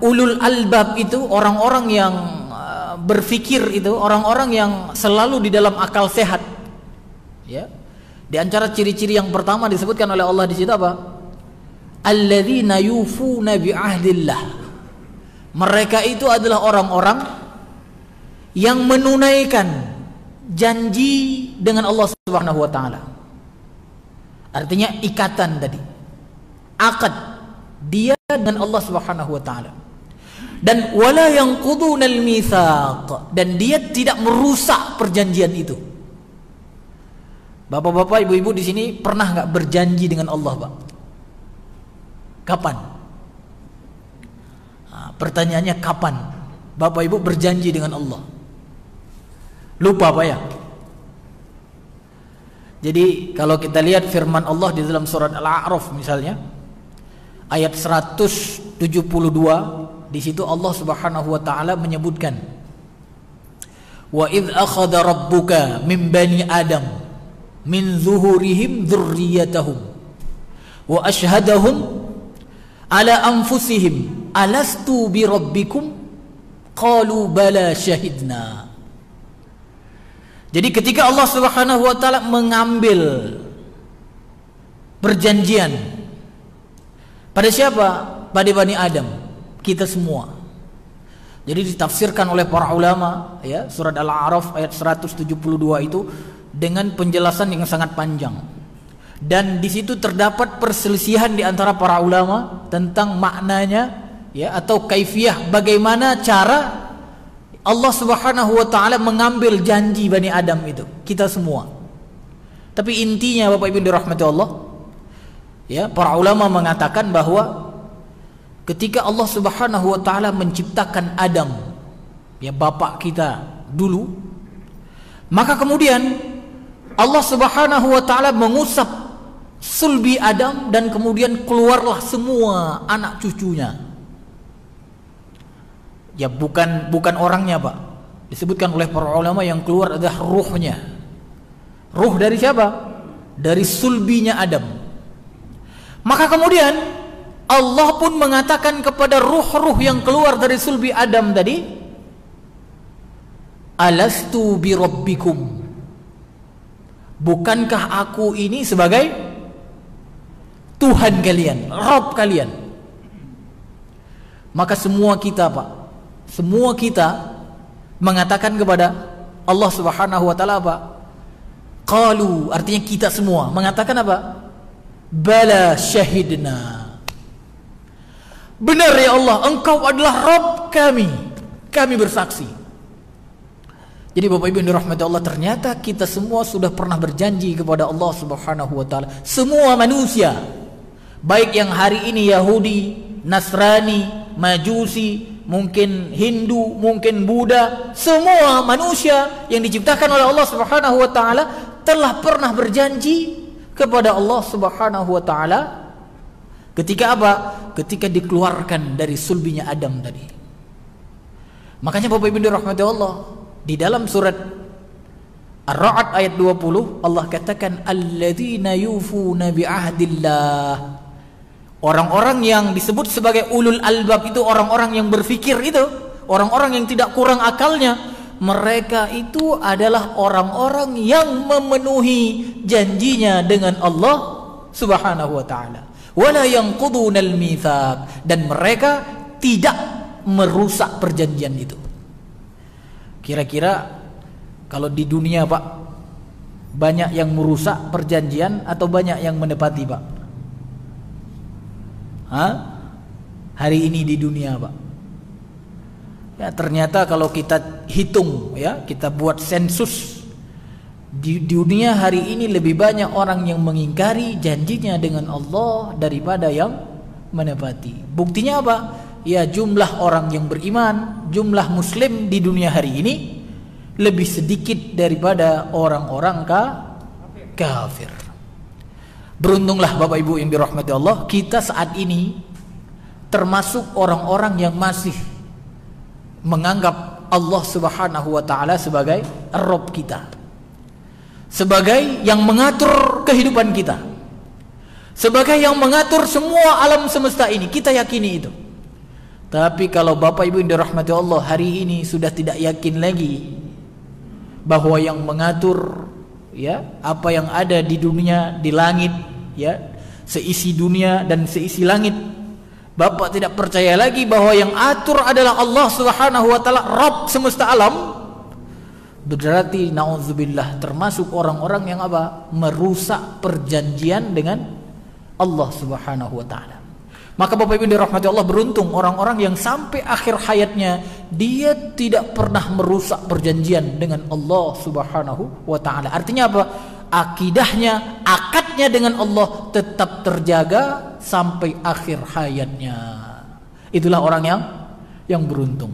ulul albab itu orang-orang yang berfikir, itu orang-orang yang selalu di dalam akal sehat. Ya. Di antara ciri-ciri yang pertama disebutkan oleh Allah di situ apa? Alladzina yufuna bi ahdillah. Mereka itu adalah orang-orang yang menunaikan janji dengan Allah Subhanahu wa taala. Artinya ikatan tadi. Akad dia dengan Allah Subhanahu wa taala. Dan wala yanqudunal mitsaq, dan dia tidak merusak perjanjian itu. Bapak-bapak, ibu-ibu di sini pernah enggak berjanji dengan Allah, Pak? Kapan? Nah, pertanyaannya kapan Bapak Ibu berjanji dengan Allah? Lupa Pak ya? Jadi kalau kita lihat firman Allah di dalam surat Al-A'raf misalnya ayat 172, di situ Allah Subhanahu wa taala menyebutkan, wa idz akhadha rabbuka min bani adam min zuhurihim dzurriyyatahum wa ashhadahum ala anfusihim alastu bi rabbikum qalu bala syahidna. Jadi ketika Allah Subhanahu wa taala mengambil perjanjian pada siapa? Pada Bani Adam, kita semua. Jadi ditafsirkan oleh para ulama ya, surat Al-A'raf ayat 172 itu dengan penjelasan yang sangat panjang. Dan di situ terdapat perselisihan di antara para ulama tentang maknanya ya, atau kaifiyah, bagaimana cara Allah Subhanahu wa taala mengambil janji Bani Adam itu, kita semua. Tapi intinya Bapak Ibu dirahmati Allah, ya, para ulama mengatakan bahwa ketika Allah Subhanahu wa taala menciptakan Adam, ya bapak kita dulu, maka kemudian Allah Subhanahu wa taala mengusap sulbi Adam dan kemudian keluarlah semua anak cucunya. Ya bukan orangnya, Pak. Disebutkan oleh para ulama yang keluar adalah ruhnya. Ruh dari siapa? Dari sulbinya Adam. Maka kemudian Allah pun mengatakan kepada ruh-ruh yang keluar dari sulbi Adam tadi, alastu bi rabbikum, bukankah aku ini sebagai Tuhan kalian, Rabb kalian? Maka semua kita, Pak, semua kita mengatakan kepada Allah Subhanahu wa taala apa? Qalu, artinya kita semua mengatakan apa? Bala syahidna. Benar ya Allah, Engkau adalah Rabb kami. Kami bersaksi. Jadi Bapak Ibu yang dirahmati Allah, ternyata kita semua sudah pernah berjanji kepada Allah Subhanahu wa taala. Semua manusia, baik yang hari ini Yahudi, Nasrani, Majusi, mungkin Hindu, mungkin Buddha, semua manusia yang diciptakan oleh Allah Subhanahu wa taala telah pernah berjanji kepada Allah Subhanahu wa taala ketika apa? Ketika dikeluarkan dari sulbinya Adam tadi. Makanya Bapak Ibu dirahmati Allah, di dalam surat Ar-Ra'd ayat 20 Allah katakan alladzina yufuna bi ahdillah. Orang-orang yang disebut sebagai ulul albab itu orang-orang yang berfikir itu, orang-orang yang tidak kurang akalnya. Mereka itu adalah orang-orang yang memenuhi janjinya dengan Allah Subhanahu wa taala. Wala yanqudunal mitsaq, dan mereka tidak merusak perjanjian itu. Kira-kira kalau di dunia, Pak, banyak yang merusak perjanjian atau banyak yang menepati, Pak? Hari ini di dunia, Pak. Ya, ternyata kalau kita hitung, ya, kita buat sensus, di dunia hari ini lebih banyak orang yang mengingkari janjinya dengan Allah daripada yang menepati. Buktinya apa? Ya, jumlah orang yang beriman, jumlah muslim di dunia hari ini lebih sedikit daripada orang-orang kafir. Beruntunglah Bapak Ibu yang dirahmati Allah, kita saat ini termasuk orang-orang yang masih menganggap Allah Subhanahu wa taala sebagai Rabb kita, sebagai yang mengatur kehidupan kita, sebagai yang mengatur semua alam semesta ini. Kita yakini itu. Tapi kalau Bapak Ibu yang dirahmati Allah hari ini sudah tidak yakin lagi bahwa yang mengatur ya apa yang ada di dunia, di langit, ya, seisi dunia dan seisi langit. Bapak tidak percaya lagi bahwa yang atur adalah Allah Subhanahu wa taala, Rabb semesta alam. Berarti naudzubillah termasuk orang-orang yang apa? Merusak perjanjian dengan Allah Subhanahu wa taala. Maka Bapak Ibu dirahmati Allah, beruntung orang-orang yang sampai akhir hayatnya dia tidak pernah merusak perjanjian dengan Allah Subhanahu wa taala. Artinya apa? Akidahnya, akadnya dengan Allah tetap terjaga sampai akhir hayatnya. Itulah orang yang beruntung.